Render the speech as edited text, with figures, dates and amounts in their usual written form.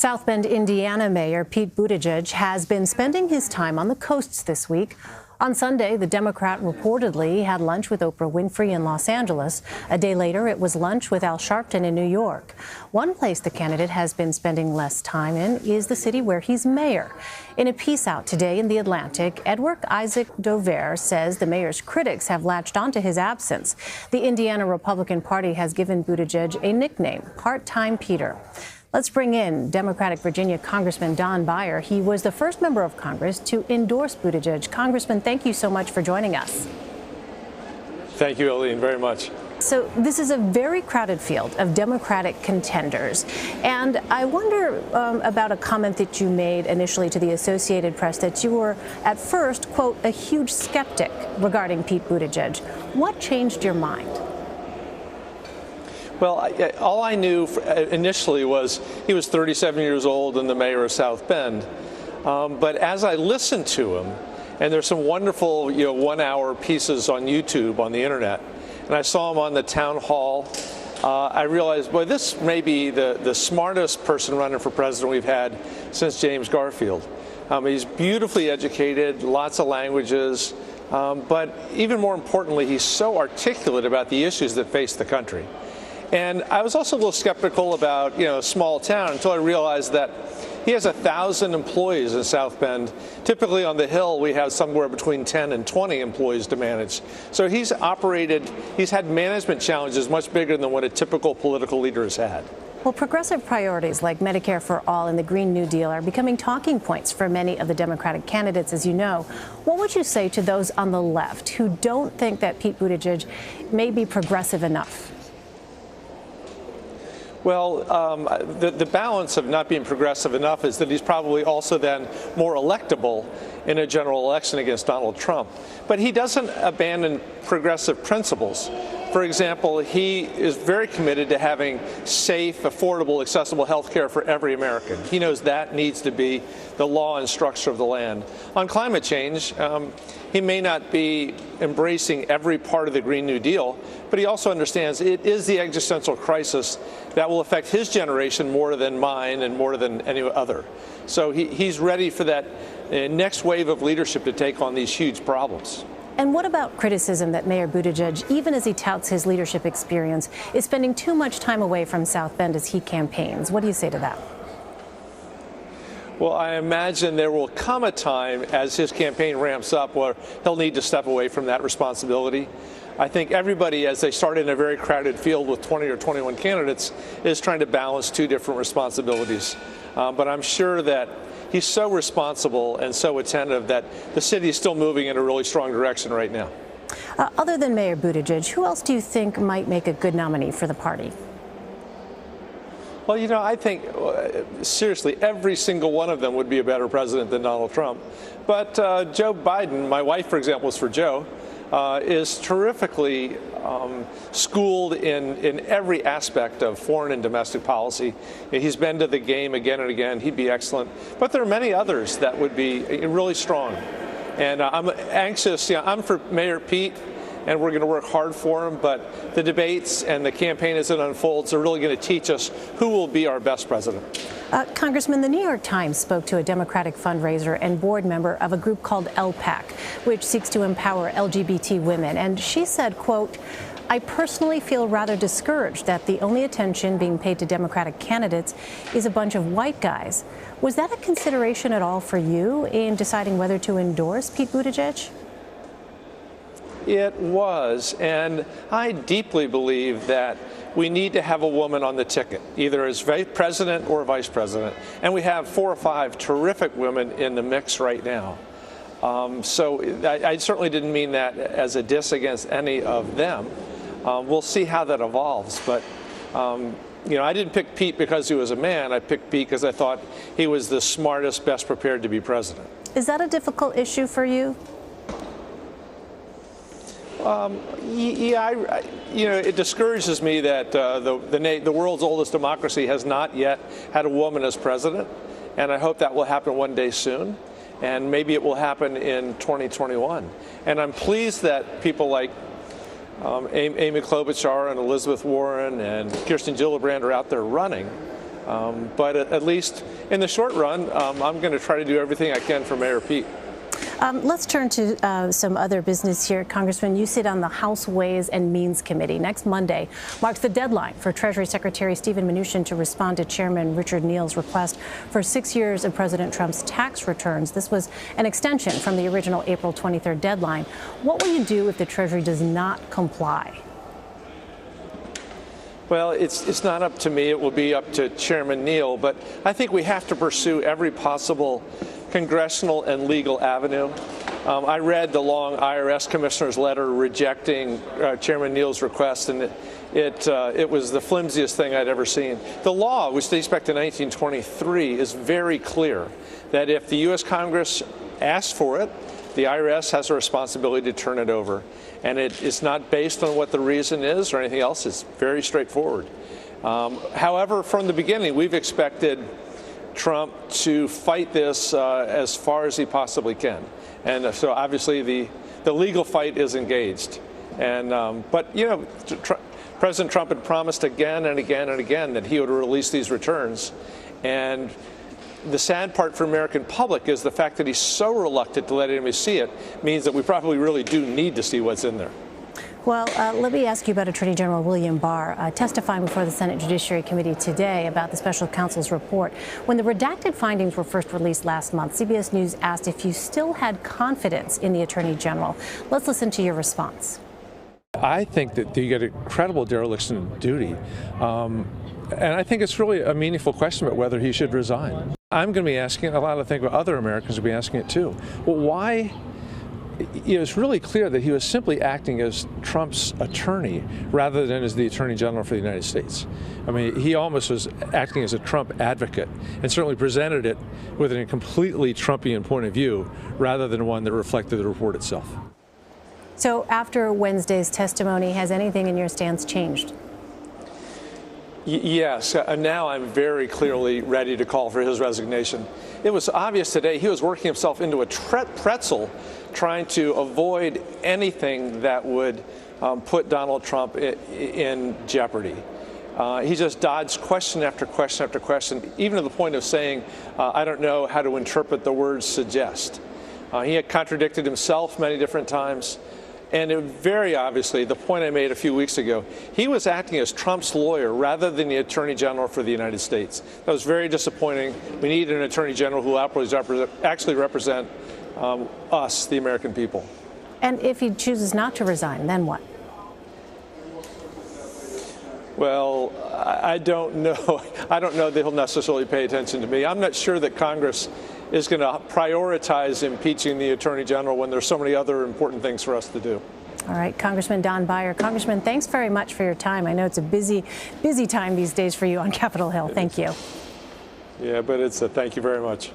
South Bend, Indiana Mayor Pete Buttigieg has been spending his time on the coasts this week. On Sunday, the Democrat reportedly had lunch with Oprah Winfrey in Los Angeles. A day later, it was lunch with Al Sharpton in New York. One place the candidate has been spending less time in is the city where he's mayor. In a piece out today in The Atlantic, Edward Isaac Dover says the mayor's critics have latched onto his absence. The Indiana Republican Party has given Buttigieg a nickname, Part-Time Peter. Let's bring in Democratic Virginia Congressman Don Beyer. He was the first member of Congress to endorse Buttigieg. Congressman, thank you so much for joining us. Thank you, Eileen, very much. So this is a very crowded field of Democratic contenders. And I wonder about a comment that you made initially to the Associated Press that you were at first, quote, a huge skeptic regarding Pete Buttigieg. What changed your mind? Well, all I knew initially was he was 37 years old and the mayor of South Bend. But as I listened to him, and there's some wonderful, 1-hour pieces on YouTube on the internet, and I saw him on the town hall, I realized, boy, this may be the smartest person running for president we've had since James Garfield. He's beautifully educated, lots of languages, but even more importantly, he's so articulate about the issues that face the country. And I was also a little skeptical about, a small town until I realized that he has 1,000 employees in South Bend. Typically on the Hill, we have somewhere between 10 and 20 employees to manage. So he's had management challenges much bigger than what a typical political leader has had. Well, progressive priorities like Medicare for All and the Green New Deal are becoming talking points for many of the Democratic candidates, as you know. What would you say to those on the left who don't think that Pete Buttigieg may be progressive enough? Well, the balance of not being progressive enough is that he's probably also then more electable in a general election against Donald Trump. But he doesn't abandon progressive principles. For example, he is very committed to having safe, affordable, accessible health care for every American. He knows that needs to be the law and structure of the land. On climate change, he may not be embracing every part of the Green New Deal, but he also understands it is the existential crisis that will affect his generation more than mine and more than any other. So he's ready for that next wave of leadership to take on these huge problems. And what about criticism that Mayor Buttigieg, even as he touts his leadership experience, is spending too much time away from South Bend as he campaigns? What do you say to that? Well, I imagine there will come a time as his campaign ramps up where he'll need to step away from that responsibility. I think everybody, as they start in a very crowded field with 20 or 21 candidates, is trying to balance two different responsibilities. But I'm sure that he's so responsible and so attentive that the city is still moving in a really strong direction right now. Other than Mayor Buttigieg, who else do you think might make a good nominee for the party? Well, I think, seriously, every single one of them would be a better president than Donald Trump. But Joe Biden, my wife, for example, is for Joe, is terrifically schooled in every aspect of foreign and domestic policy. He's been to the game again and again. He'd be excellent. But there are many others that would be really strong. And I'm anxious. I'm for Mayor Pete, and we're going to work hard for him. But the debates and the campaign as it unfolds are really going to teach us who will be our best president. Congressman, the New York Times spoke to a Democratic fundraiser and board member of a group called LPAC, which seeks to empower LGBT women. And she said, quote, I personally feel rather discouraged that the only attention being paid to Democratic candidates is a bunch of white guys. Was that a consideration at all for you in deciding whether to endorse Pete Buttigieg? It was, and I deeply believe that we need to have a woman on the ticket, either as president or vice president. And we have 4 or 5 terrific women in the mix right now. So I certainly didn't mean that as a diss against any of them. We'll see how that evolves. But, I didn't pick Pete because he was a man. I picked Pete because I thought he was the smartest, best prepared to be president. Is that a difficult issue for you? It discourages me that the world's oldest democracy has not yet had a woman as president, and I hope that will happen one day soon, and maybe it will happen in 2021. And I'm pleased that people like Amy Klobuchar and Elizabeth Warren and Kirsten Gillibrand are out there running. But at least in the short run, I'm going to try to do everything I can for Mayor Pete. Let's turn to some other business here. Congressman, you sit on the House Ways and Means Committee. Next Monday marks the deadline for Treasury Secretary Steven Mnuchin to respond to Chairman Richard Neal's request for 6 years of President Trump's tax returns. This was an extension from the original April 23rd deadline. What will you do if the Treasury does not comply? Well, it's not up to me. It will be up to Chairman Neal. But I think we have to pursue every possible congressional and legal avenue. I read the long IRS commissioner's letter rejecting Chairman Neal's request, and it was the flimsiest thing I'd ever seen. The law, which dates back to 1923, is very clear that if the U.S. Congress asks for it, the IRS has a responsibility to turn it over. And it's not based on what the reason is or anything else. It's very straightforward. However, from the beginning, we've expected Trump to fight this as far as he possibly can. And so obviously the legal fight is engaged. But, you know, President Trump had promised again and again and again that he would release these returns. And the sad part for the American public is the fact that he's so reluctant to let anybody see it means that we probably really do need to see what's in there. Well, let me ask you about Attorney General William Barr testifying before the Senate Judiciary Committee today about the special counsel's report. When the redacted findings were first released last month, CBS News asked if you still had confidence in the Attorney General. Let's listen to your response. I think that you get a credible dereliction of duty. And I think it's really a meaningful question about whether he should resign. I'm going to be asking, a lot of think about other Americans will be asking it too. Well, why? You know, it's really clear that he was simply acting as Trump's attorney rather than as the Attorney General for the United States. I mean, he almost was acting as a Trump advocate and certainly presented it with a completely Trumpian point of view rather than one that reflected the report itself. So after Wednesday's testimony, has anything in your stance changed? Yes, now I'm very clearly ready to call for his resignation. It was obvious today he was working himself into a pretzel trying to avoid anything that would put Donald Trump in jeopardy. He just dodged question after question after question, even to the point of saying, I don't know how to interpret the words suggest. He had contradicted himself many different times. And very obviously, the point I made a few weeks ago, he was acting as Trump's lawyer rather than the Attorney General for the United States. That was very disappointing. We need an Attorney General who will actually represent us, the American people. And if he chooses not to resign, then what? Well, I don't know. I don't know that he'll necessarily pay attention to me. I'm not sure that Congress is going to prioritize impeaching the Attorney General when there's so many other important things for us to do. All right, Congressman Don Beyer. Congressman, thanks very much for your time. I know it's a busy time these days for you on Capitol Hill. Thank you. Yeah, but it's a thank you very much.